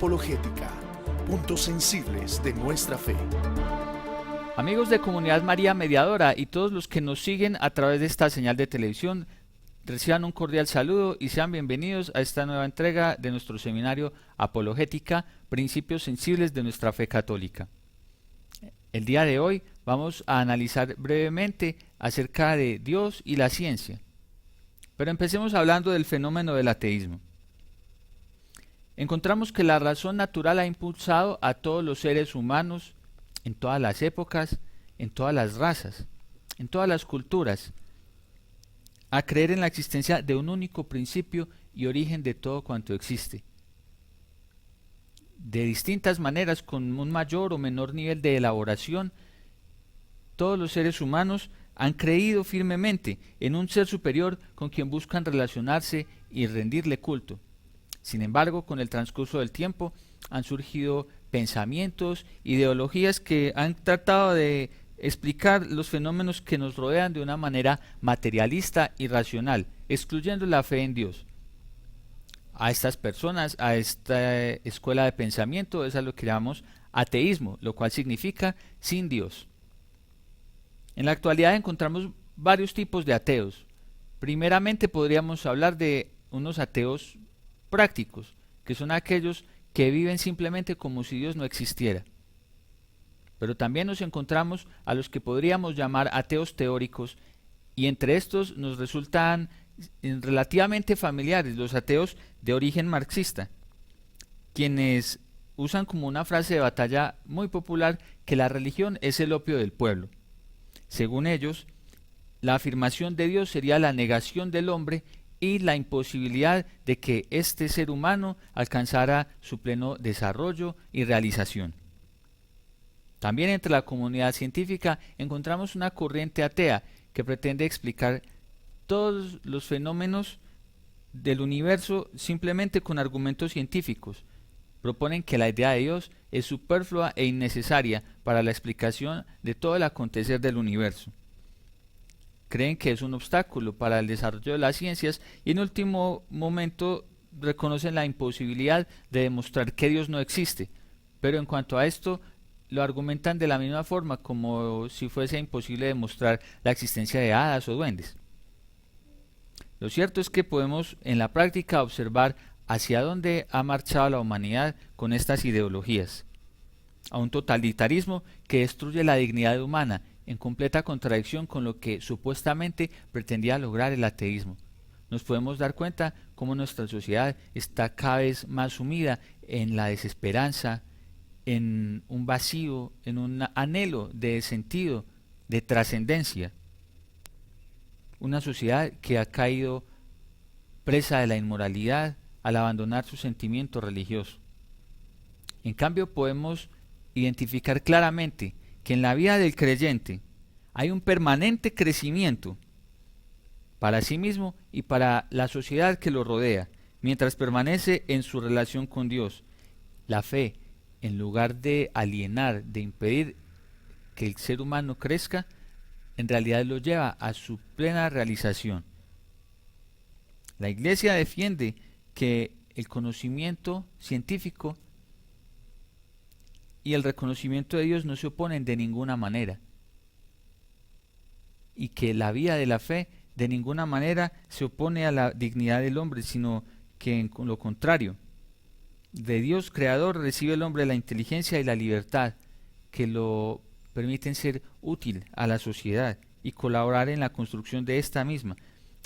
Apologética, puntos sensibles de nuestra fe. Amigos de Comunidad María Mediadora y todos los que nos siguen a través de esta señal de televisión, reciban un cordial saludo y sean bienvenidos a esta nueva entrega de nuestro seminario Apologética, principios sensibles de nuestra fe católica. El día de hoy vamos a analizar brevemente acerca de Dios y la ciencia. Pero empecemos hablando del fenómeno del ateísmo. Encontramos que la razón natural ha impulsado a todos los seres humanos, en todas las épocas, en todas las razas, en todas las culturas, a creer en la existencia de un único principio y origen de todo cuanto existe. De distintas maneras, con un mayor o menor nivel de elaboración, todos los seres humanos han creído firmemente en un ser superior con quien buscan relacionarse y rendirle culto. Sin embargo, con el transcurso del tiempo han surgido pensamientos, ideologías que han tratado de explicar los fenómenos que nos rodean de una manera materialista y racional, excluyendo la fe en Dios. A estas personas, a esta escuela de pensamiento, es a lo que llamamos ateísmo, lo cual significa sin Dios. En la actualidad encontramos varios tipos de ateos. Primeramente podríamos hablar de unos ateos prácticos, que son aquellos que viven simplemente como si Dios no existiera. Pero también nos encontramos a los que podríamos llamar ateos teóricos, y entre estos nos resultan relativamente familiares los ateos de origen marxista, quienes usan como una frase de batalla muy popular que la religión es el opio del pueblo. Según ellos, la afirmación de Dios sería la negación del hombre y la imposibilidad de que este ser humano alcanzara su pleno desarrollo y realización. También entre la comunidad científica encontramos una corriente atea que pretende explicar todos los fenómenos del universo simplemente con argumentos científicos. Proponen que la idea de Dios es superflua e innecesaria para la explicación de todo el acontecer del universo. Creen que es un obstáculo para el desarrollo de las ciencias y en último momento reconocen la imposibilidad de demostrar que Dios no existe, pero en cuanto a esto lo argumentan de la misma forma como si fuese imposible demostrar la existencia de hadas o duendes. Lo cierto es que podemos en la práctica observar hacia dónde ha marchado la humanidad con estas ideologías, a un totalitarismo que destruye la dignidad humana, en completa contradicción con lo que supuestamente pretendía lograr el ateísmo. Nos podemos dar cuenta cómo nuestra sociedad está cada vez más sumida en la desesperanza, en un vacío, en un anhelo de sentido, de trascendencia. Una sociedad que ha caído presa de la inmoralidad al abandonar su sentimiento religioso. En cambio, podemos identificar claramente que en la vida del creyente hay un permanente crecimiento para sí mismo y para la sociedad que lo rodea, mientras permanece en su relación con Dios. La fe, en lugar de alienar, de impedir que el ser humano crezca, en realidad lo lleva a su plena realización. La Iglesia defiende que el conocimiento científico y el reconocimiento de Dios no se oponen de ninguna manera, y que la vida de la fe de ninguna manera se opone a la dignidad del hombre, sino que con lo contrario, de Dios creador recibe el hombre la inteligencia y la libertad que lo permiten ser útil a la sociedad y colaborar en la construcción de esta misma.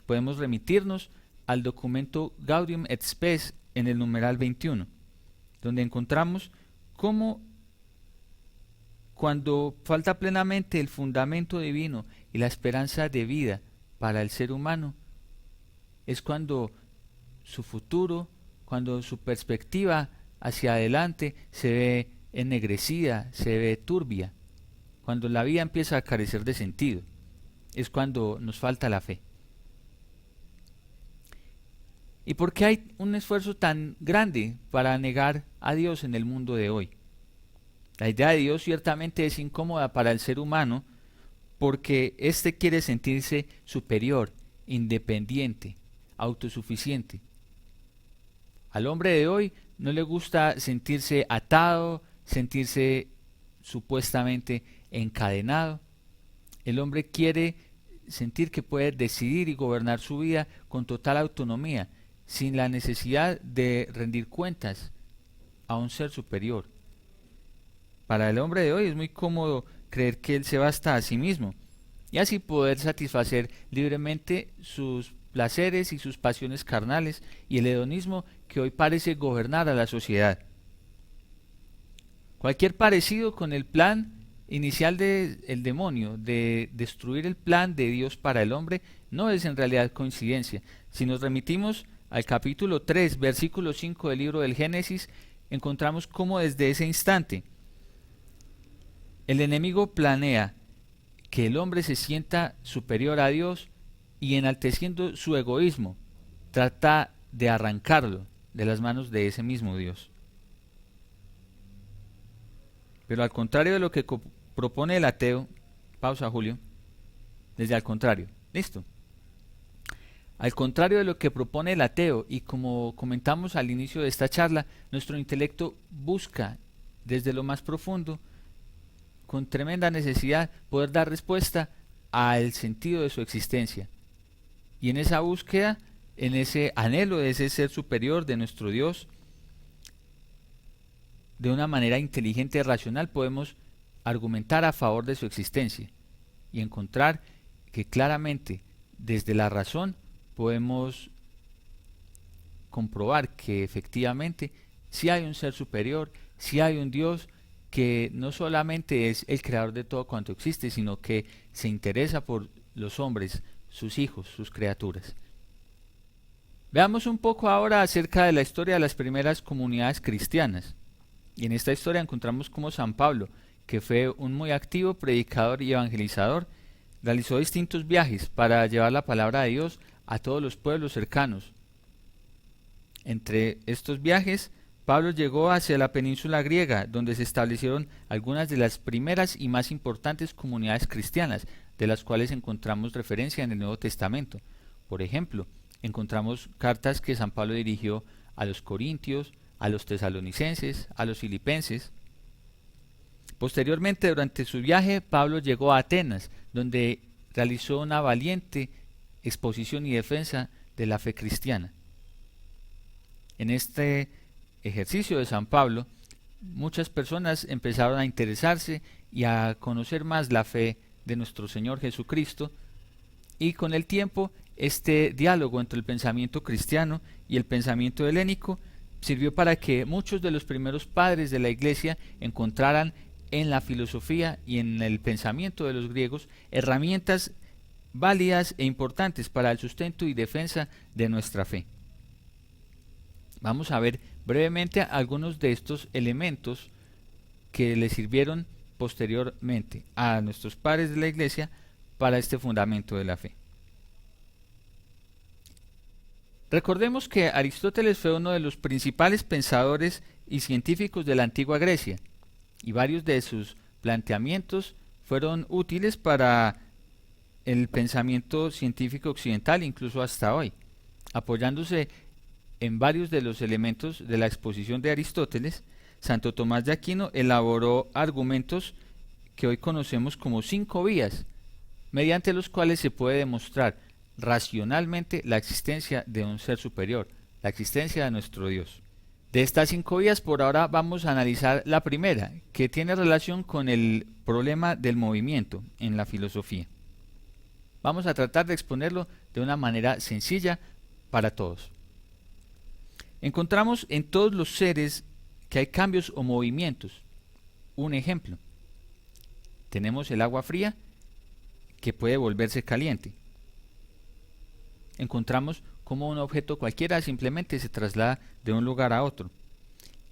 Podemos remitirnos al documento Gaudium et Spes en el numeral 21, donde encontramos cómo cuando falta plenamente el fundamento divino y la esperanza de vida para el ser humano, es cuando su futuro, cuando su perspectiva hacia adelante se ve ennegrecida, se ve turbia, cuando la vida empieza a carecer de sentido, es cuando nos falta la fe. ¿Y por qué hay un esfuerzo tan grande para negar a Dios en el mundo de hoy? La idea de Dios ciertamente es incómoda para el ser humano porque éste quiere sentirse superior, independiente, autosuficiente. Al hombre de hoy no le gusta sentirse atado, sentirse supuestamente encadenado. El hombre quiere sentir que puede decidir y gobernar su vida con total autonomía, sin la necesidad de rendir cuentas a un ser superior. Para el hombre de hoy es muy cómodo creer que él se basta a sí mismo y así poder satisfacer libremente sus placeres y sus pasiones carnales y el hedonismo que hoy parece gobernar a la sociedad. Cualquier parecido con el plan inicial del demonio de destruir el plan de Dios para el hombre no es en realidad coincidencia. Si nos remitimos al capítulo 3, versículo 5 del libro del Génesis, encontramos cómo desde ese instante el enemigo planea que el hombre se sienta superior a Dios y enalteciendo su egoísmo, trata de arrancarlo de las manos de ese mismo Dios. Pero al contrario de lo que propone el ateo, pausa Julio, desde al contrario, listo. Al contrario de lo que propone el ateo, y como comentamos al inicio de esta charla, nuestro intelecto busca desde lo más profundo, con tremenda necesidad, poder dar respuesta al sentido de su existencia. Y en esa búsqueda, en ese anhelo de ese ser superior de nuestro Dios, de una manera inteligente y racional podemos argumentar a favor de su existencia y encontrar que claramente desde la razón podemos comprobar que efectivamente sí hay un ser superior, sí hay un Dios que no solamente es el creador de todo cuanto existe, sino que se interesa por los hombres, sus hijos, sus criaturas. Veamos un poco ahora acerca de la historia de las primeras comunidades cristianas. Y en esta historia encontramos cómo San Pablo, que fue un muy activo predicador y evangelizador, realizó distintos viajes para llevar la palabra de Dios a todos los pueblos cercanos. Entre estos viajes, Pablo llegó hacia la península griega, donde se establecieron algunas de las primeras y más importantes comunidades cristianas, de las cuales encontramos referencia en el Nuevo Testamento. Por ejemplo, encontramos cartas que San Pablo dirigió a los corintios, a los tesalonicenses, a los filipenses. Posteriormente, durante su viaje, Pablo llegó a Atenas, donde realizó una valiente exposición y defensa de la fe cristiana. En este ejercicio de San Pablo, muchas personas empezaron a interesarse y a conocer más la fe de nuestro Señor Jesucristo, y con el tiempo este diálogo entre el pensamiento cristiano y el pensamiento helénico sirvió para que muchos de los primeros padres de la Iglesia encontraran en la filosofía y en el pensamiento de los griegos herramientas válidas e importantes para el sustento y defensa de nuestra fe. Vamos a ver brevemente algunos de estos elementos que le sirvieron posteriormente a nuestros padres de la Iglesia para este fundamento de la fe. Recordemos que Aristóteles fue uno de los principales pensadores y científicos de la antigua Grecia, y varios de sus planteamientos fueron útiles para el pensamiento científico occidental, incluso hasta hoy. Apoyándose en varios de los elementos de la exposición de Aristóteles, Santo Tomás de Aquino elaboró argumentos que hoy conocemos como 5 vías, mediante los cuales se puede demostrar racionalmente la existencia de un ser superior, la existencia de nuestro Dios. De estas 5 vías, por ahora vamos a analizar la primera, que tiene relación con el problema del movimiento en la filosofía. Vamos a tratar de exponerlo de una manera sencilla para todos. Encontramos en todos los seres que hay cambios o movimientos. Un ejemplo, tenemos el agua fría que puede volverse caliente. Encontramos cómo un objeto cualquiera simplemente se traslada de un lugar a otro.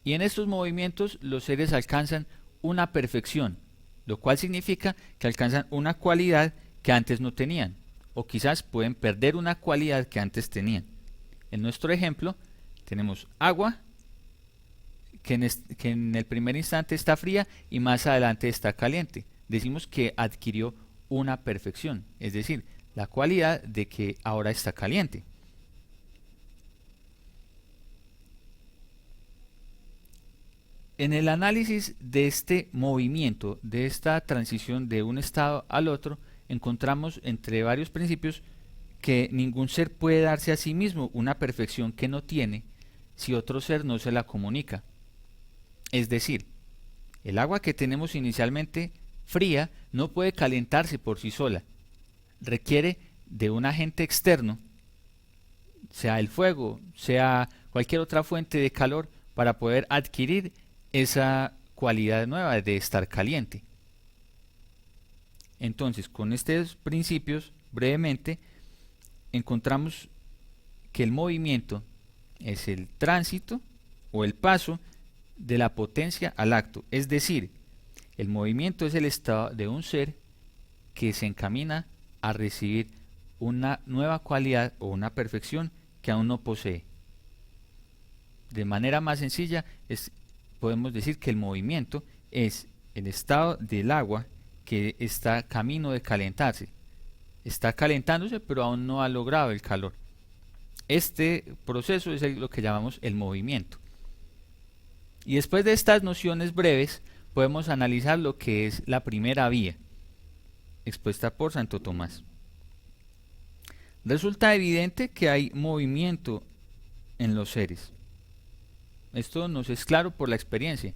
Y en estos movimientos los seres alcanzan una perfección, lo cual significa que alcanzan una cualidad que antes no tenían, o quizás pueden perder una cualidad que antes tenían. En nuestro ejemplo, tenemos agua que en el primer instante está fría y más adelante está caliente. Decimos que adquirió una perfección, es decir, la cualidad de que ahora está caliente. En el análisis de este movimiento, de esta transición de un estado al otro, encontramos entre varios principios que ningún ser puede darse a sí mismo una perfección que no tiene si otro ser no se la comunica. Es decir, el agua que tenemos inicialmente fría no puede calentarse por sí sola. Requiere de un agente externo, sea el fuego, sea cualquier otra fuente de calor, para poder adquirir esa cualidad nueva de estar caliente. Entonces, con estos principios, brevemente, encontramos que el movimiento es el tránsito o el paso de la potencia al acto, es decir, el movimiento es el estado de un ser que se encamina a recibir una nueva cualidad o una perfección que aún no posee. De manera más sencilla, podemos decir que el movimiento es el estado del agua que está camino de calentarse. Está calentándose, pero aún no ha logrado el calor. Este proceso es lo que llamamos el movimiento. Y después de estas nociones breves, podemos analizar lo que es la primera vía, expuesta por Santo Tomás. Resulta evidente que hay movimiento en los seres. Esto nos es claro por la experiencia.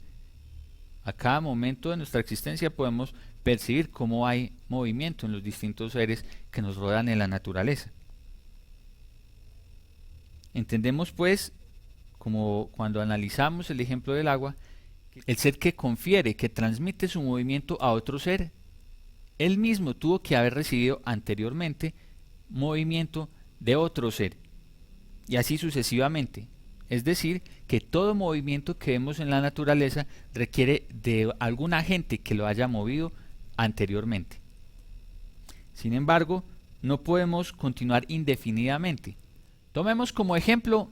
A cada momento de nuestra existencia podemos percibir cómo hay movimiento en los distintos seres que nos rodean en la naturaleza. Entendemos pues, como cuando analizamos el ejemplo del agua, el ser que confiere, que transmite su movimiento a otro ser, él mismo tuvo que haber recibido anteriormente movimiento de otro ser, y así sucesivamente. Es decir, que todo movimiento que vemos en la naturaleza requiere de algún agente que lo haya movido anteriormente. Sin embargo, no podemos continuar indefinidamente. Tomemos como ejemplo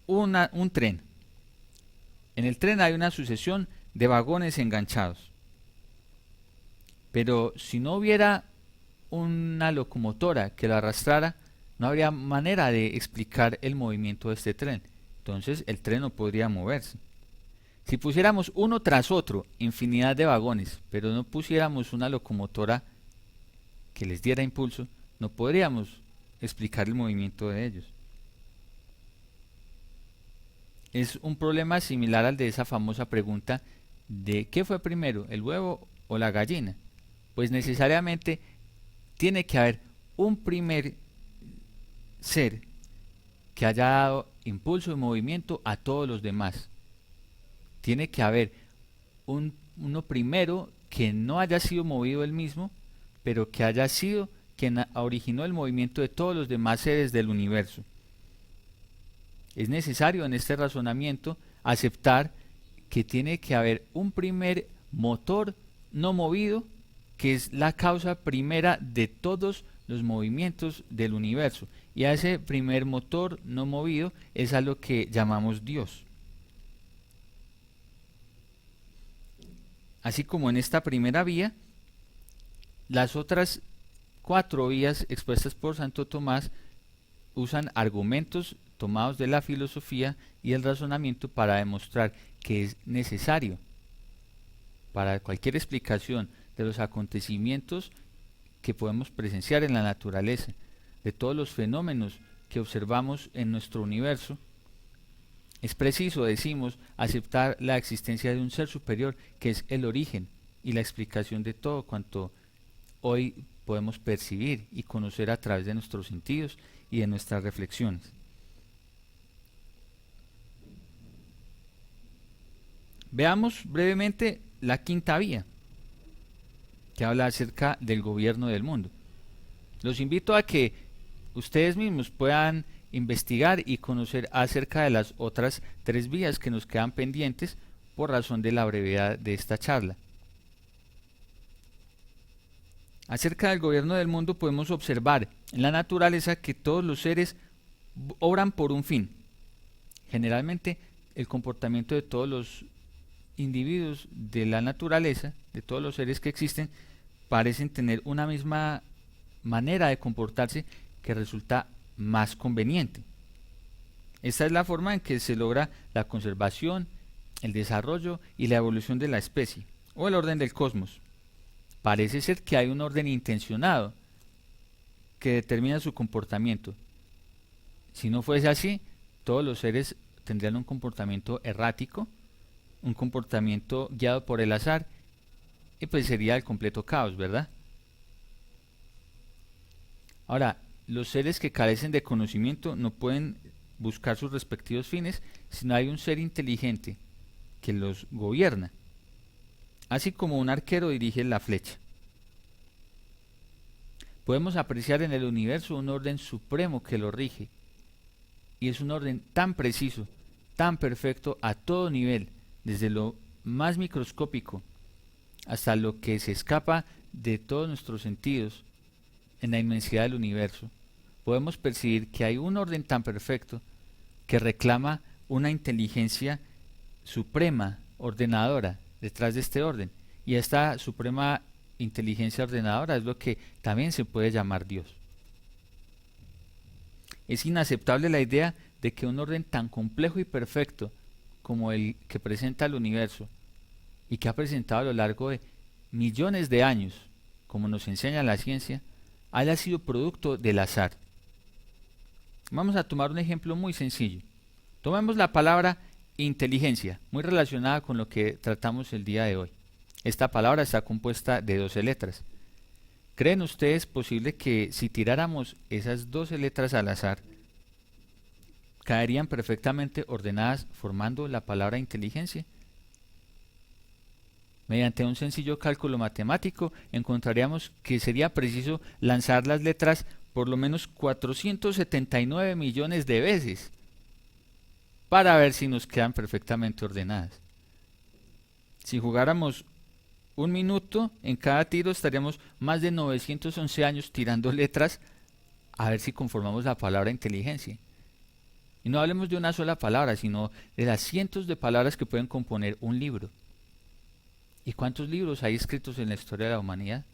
un tren. En el tren hay una sucesión de vagones enganchados. Pero si no hubiera una locomotora que lo arrastrara, no habría manera de explicar el movimiento de este tren. Entonces el tren no podría moverse. Si pusiéramos uno tras otro infinidad de vagones, pero no pusiéramos una locomotora que les diera impulso, no podríamos explicar el movimiento de ellos. Es un problema similar al de esa famosa pregunta de ¿qué fue primero, el huevo o la gallina? Pues necesariamente tiene que haber un primer ser que haya dado impulso y movimiento a todos los demás. Tiene que haber uno primero que no haya sido movido él mismo, pero que haya sido quien originó el movimiento de todos los demás seres del universo. Es necesario en este razonamiento aceptar que tiene que haber un primer motor no movido, que es la causa primera de todos los movimientos del universo, y a ese primer motor no movido es a lo que llamamos Dios. Así como en esta primera vía, las otras 4 vías expuestas por Santo Tomás usan argumentos tomados de la filosofía y el razonamiento para demostrar que es necesario para cualquier explicación de los acontecimientos que podemos presenciar en la naturaleza, de todos los fenómenos que observamos en nuestro universo. Es preciso, decimos, aceptar la existencia de un ser superior que es el origen y la explicación de todo cuanto hoy podemos percibir y conocer a través de nuestros sentidos y de nuestras reflexiones. Veamos brevemente la quinta vía, que habla acerca del gobierno del mundo. Los invito a que ustedes mismos puedan investigar y conocer acerca de las otras 3 vías que nos quedan pendientes por razón de la brevedad de esta charla. Acerca del gobierno del mundo podemos observar en la naturaleza que todos los seres obran por un fin. Generalmente el comportamiento de todos los individuos de la naturaleza, de todos los seres que existen, parecen tener una misma manera de comportarse que resulta más conveniente. Esta es la forma en que se logra la conservación el desarrollo y la evolución de la especie, o el orden del cosmos. Parece ser que hay un orden intencionado que determina su comportamiento. Si no fuese así, todos los seres tendrían un comportamiento errático, un comportamiento guiado por el azar, y pues sería el completo caos, ¿verdad? Ahora, los seres que carecen de conocimiento no pueden buscar sus respectivos fines si no hay un ser inteligente que los gobierna, así como un arquero dirige la flecha. Podemos apreciar en el universo un orden supremo que lo rige, y es un orden tan preciso, tan perfecto a todo nivel, desde lo más microscópico hasta lo que se escapa de todos nuestros sentidos. En la inmensidad del universo podemos percibir que hay un orden tan perfecto que reclama una inteligencia suprema, ordenadora, detrás de este orden, y esta suprema inteligencia ordenadora es lo que también se puede llamar Dios. Es inaceptable la idea de que un orden tan complejo y perfecto como el que presenta el universo y que ha presentado a lo largo de millones de años, como nos enseña la ciencia, haya sido producto del azar. Vamos a tomar un ejemplo muy sencillo. Tomemos la palabra inteligencia, muy relacionada con lo que tratamos el día de hoy. Esta palabra está compuesta de 12 letras. ¿Creen ustedes posible que si tiráramos esas 12 letras al azar, caerían perfectamente ordenadas formando la palabra inteligencia? Mediante un sencillo cálculo matemático encontraríamos que sería preciso lanzar las letras por lo menos 479 millones de veces para ver si nos quedan perfectamente ordenadas. Si jugáramos un minuto en cada tiro, estaríamos más de 911 años tirando letras a ver si conformamos la palabra inteligencia. Y no hablemos de una sola palabra, sino de las cientos de palabras que pueden componer un libro. ¿Y cuántos libros hay escritos en la historia de la humanidad?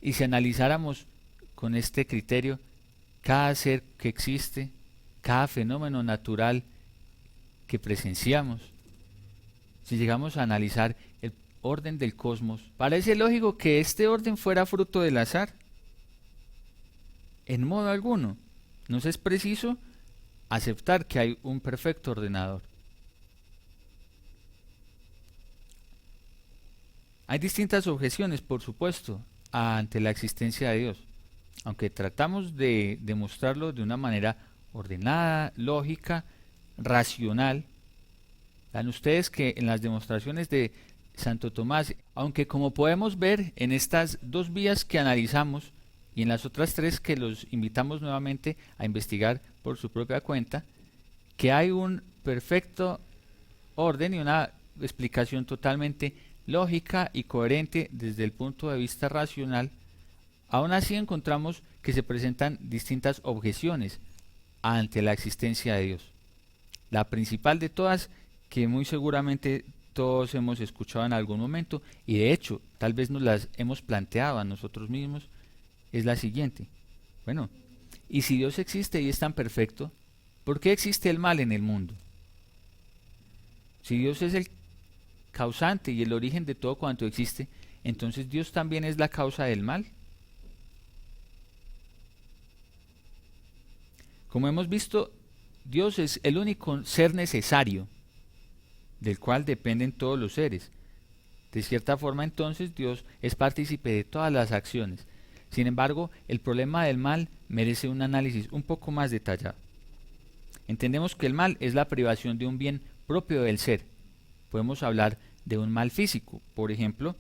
Y si analizáramos con este criterio cada ser que existe, cada fenómeno natural que presenciamos, si llegamos a analizar el orden del cosmos, parece lógico que este orden fuera fruto del azar. En modo alguno, nos es preciso aceptar que hay un perfecto ordenador. Hay distintas objeciones, por supuesto, ante la existencia de Dios, aunque tratamos de demostrarlo de una manera ordenada, lógica, racional. Dan ustedes que en las demostraciones de Santo Tomás, aunque como podemos ver en estas dos vías que analizamos y en las otras tres que los invitamos nuevamente a investigar por su propia cuenta, que hay un perfecto orden y una explicación totalmente lógica y coherente desde el punto de vista racional, aún así encontramos que se presentan distintas objeciones ante la existencia de Dios. La principal de todas, que muy seguramente todos hemos escuchado en algún momento, y de hecho tal vez nos las hemos planteado a nosotros mismos, es la siguiente. Bueno, y si Dios existe y es tan perfecto, ¿por qué existe el mal en el mundo? Si Dios es el causante y el origen de todo cuanto existe, entonces Dios también es la causa del mal. Como hemos visto, Dios es el único ser necesario, del cual dependen todos los seres. De cierta forma, entonces, Dios es partícipe de todas las acciones. Sin embargo, el problema del mal merece un análisis un poco más detallado. Entendemos que el mal es la privación de un bien propio del ser. Podemos hablar de un mal físico. Por ejemplo,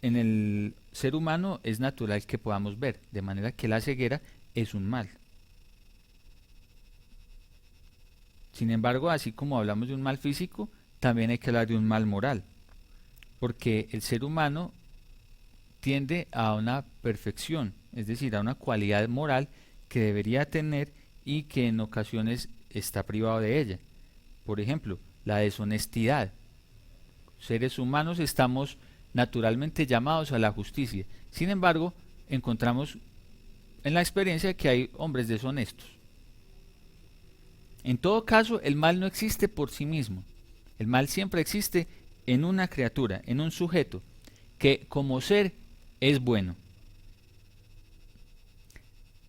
en el ser humano es natural que podamos ver, de manera que la ceguera es un mal. Sin embargo, así como hablamos de un mal físico, también hay que hablar de un mal moral, porque el ser humano tiende a una perfección, es decir, a una cualidad moral que debería tener y que en ocasiones está privado de ella. Por ejemplo, la deshonestidad. Seres humanos estamos naturalmente llamados a la justicia. Sin embargo, encontramos en la experiencia que hay hombres deshonestos. En todo caso, el mal no existe por sí mismo. El mal siempre existe en una criatura, en un sujeto, que como ser es bueno.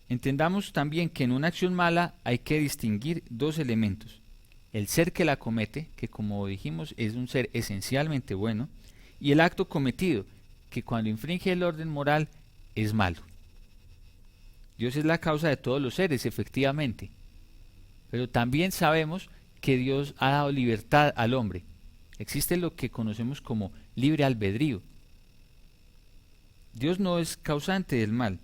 Entendamos también que en una acción mala hay que distinguir dos elementos. El ser que la comete, que como dijimos es un ser esencialmente bueno, y el acto cometido, que cuando infringe el orden moral es malo. Dios es la causa de todos los seres, efectivamente, pero también sabemos que Dios ha dado libertad al hombre. Existe lo que conocemos como libre albedrío. Dios no es causante del mal.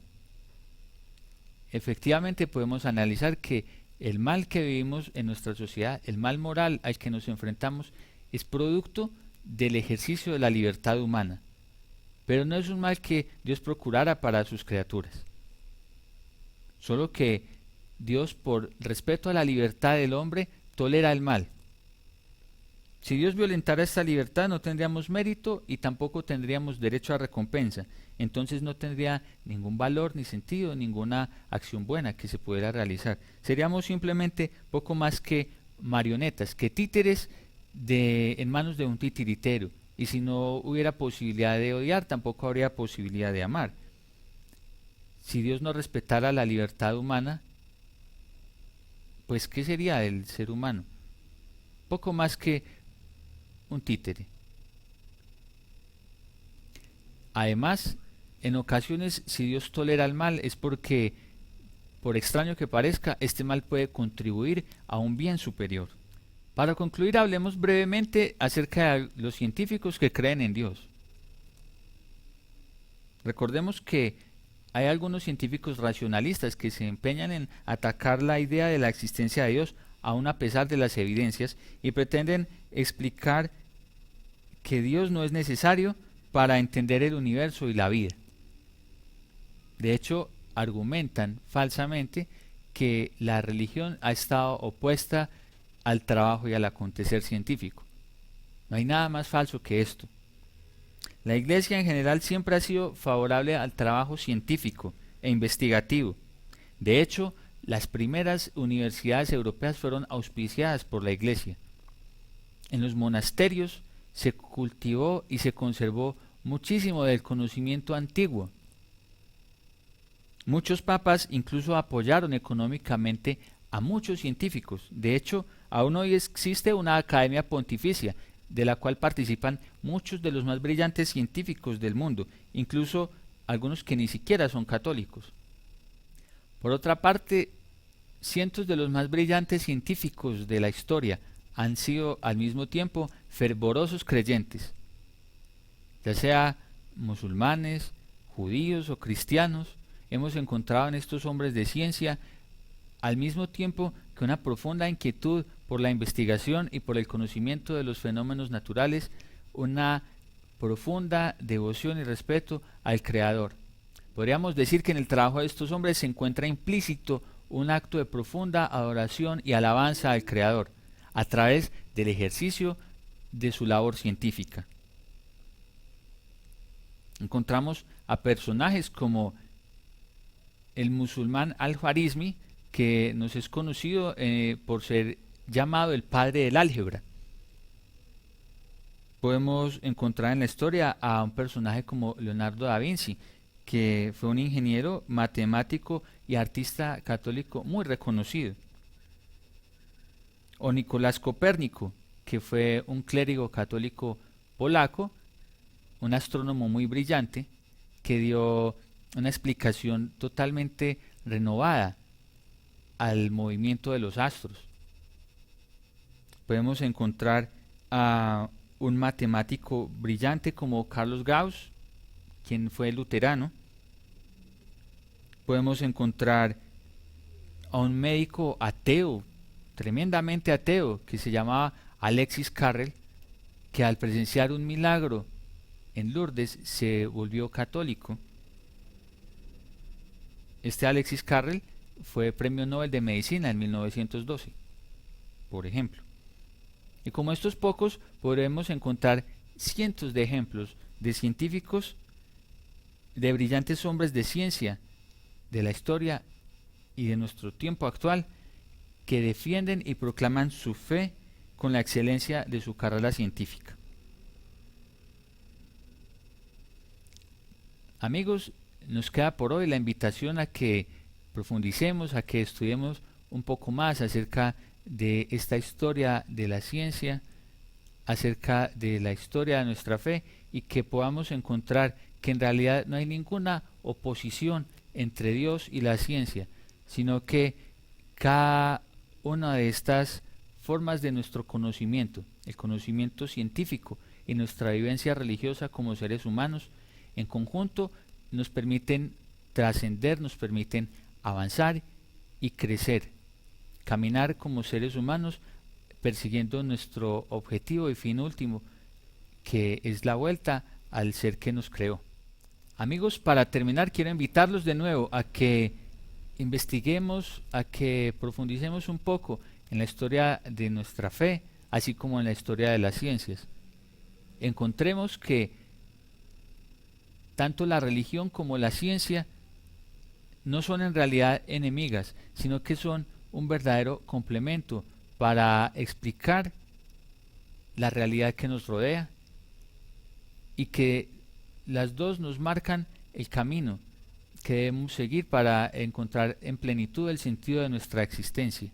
Efectivamente podemos analizar que el mal que vivimos en nuestra sociedad, el mal moral al que nos enfrentamos, es producto del ejercicio de la libertad humana. Pero no es un mal que Dios procurara para sus criaturas. Solo que Dios, por respeto a la libertad del hombre, tolera el mal. Si Dios violentara esta libertad, no tendríamos mérito y tampoco tendríamos derecho a recompensa. Entonces no tendría ningún valor, ni sentido, ninguna acción buena que se pudiera realizar. Seríamos simplemente poco más que marionetas, que títeres en manos de un titiritero. Y si no hubiera posibilidad de odiar, tampoco habría posibilidad de amar. Si Dios no respetara la libertad humana, pues ¿qué sería del ser humano? Poco más que un títere. Además, en ocasiones, si Dios tolera el mal, es porque, por extraño que parezca, este mal puede contribuir a un bien superior. Para concluir, hablemos brevemente acerca de los científicos que creen en Dios. Recordemos que hay algunos científicos racionalistas que se empeñan en atacar la idea de la existencia de Dios, aun a pesar de las evidencias, y pretenden explicar que Dios no es necesario para entender el universo y la vida. De hecho, argumentan falsamente que la religión ha estado opuesta al trabajo y al acontecer científico. No hay nada más falso que esto. La Iglesia en general siempre ha sido favorable al trabajo científico e investigativo. De hecho, las primeras universidades europeas fueron auspiciadas por la Iglesia. En los monasterios se cultivó y se conservó muchísimo del conocimiento antiguo. Muchos papas incluso apoyaron económicamente a muchos científicos. De hecho, aún hoy existe una academia pontificia de la cual participan muchos de los más brillantes científicos del mundo, incluso algunos que ni siquiera son católicos. Por otra parte, cientos de los más brillantes científicos de la historia han sido al mismo tiempo fervorosos creyentes, ya sea musulmanes, judíos o cristianos. Hemos encontrado en estos hombres de ciencia al mismo tiempo que una profunda inquietud por la investigación y por el conocimiento de los fenómenos naturales, una profunda devoción y respeto al Creador. Podríamos decir que en el trabajo de estos hombres se encuentra implícito un acto de profunda adoración y alabanza al Creador, a través del ejercicio de su labor científica. Encontramos a personajes como el musulmán Al-Khwarizmi, que nos es conocido por ser llamado el padre del álgebra. Podemos encontrar en la historia a un personaje como Leonardo da Vinci, que fue un ingeniero, matemático y artista católico muy reconocido. O Nicolás Copérnico, que fue un clérigo católico polaco, un astrónomo muy brillante, que dio una explicación totalmente renovada al movimiento de los astros. Podemos encontrar a un matemático brillante como Carlos Gauss, quien fue luterano. Podemos encontrar a un médico ateo, tremendamente ateo, que se llamaba Alexis Carrel, que al presenciar un milagro en Lourdes se volvió católico. Este Alexis Carrel fue premio Nobel de Medicina en 1912, por ejemplo. Y como estos pocos, podremos encontrar cientos de ejemplos de científicos, de brillantes hombres de ciencia, de la historia y de nuestro tiempo actual, que defienden y proclaman su fe con la excelencia de su carrera científica. Amigos, nos queda por hoy la invitación a que profundicemos, a que estudiemos un poco más acerca de esta historia de la ciencia, acerca de la historia de nuestra fe, y que podamos encontrar que en realidad no hay ninguna oposición entre Dios y la ciencia, sino que cada una de estas formas de nuestro conocimiento, el conocimiento científico y nuestra vivencia religiosa como seres humanos, en conjunto nos permiten trascender, nos permiten avanzar y crecer, caminar como seres humanos persiguiendo nuestro objetivo y fin último, que es la vuelta al ser que nos creó. Amigos, para terminar quiero invitarlos de nuevo a que investiguemos, a que profundicemos un poco en la historia de nuestra fe, así como en la historia de las ciencias. Encontremos que tanto la religión como la ciencia no son en realidad enemigas, sino que son un verdadero complemento para explicar la realidad que nos rodea, y que las dos nos marcan el camino que debemos seguir para encontrar en plenitud el sentido de nuestra existencia,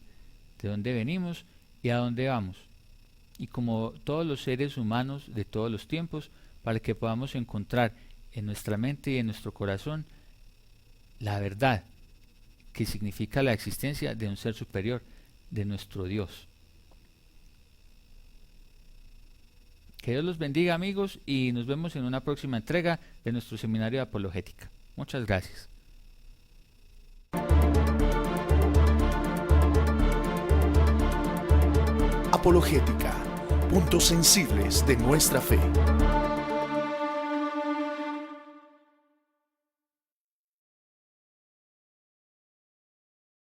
de dónde venimos y a dónde vamos, y como todos los seres humanos de todos los tiempos, para que podamos encontrar en nuestra mente y en nuestro corazón la verdad que significa la existencia de un ser superior, de nuestro Dios. Que Dios los bendiga, amigos, y nos vemos en una próxima entrega de nuestro seminario de apologética. Muchas gracias. Apologética, puntos sensibles de nuestra fe.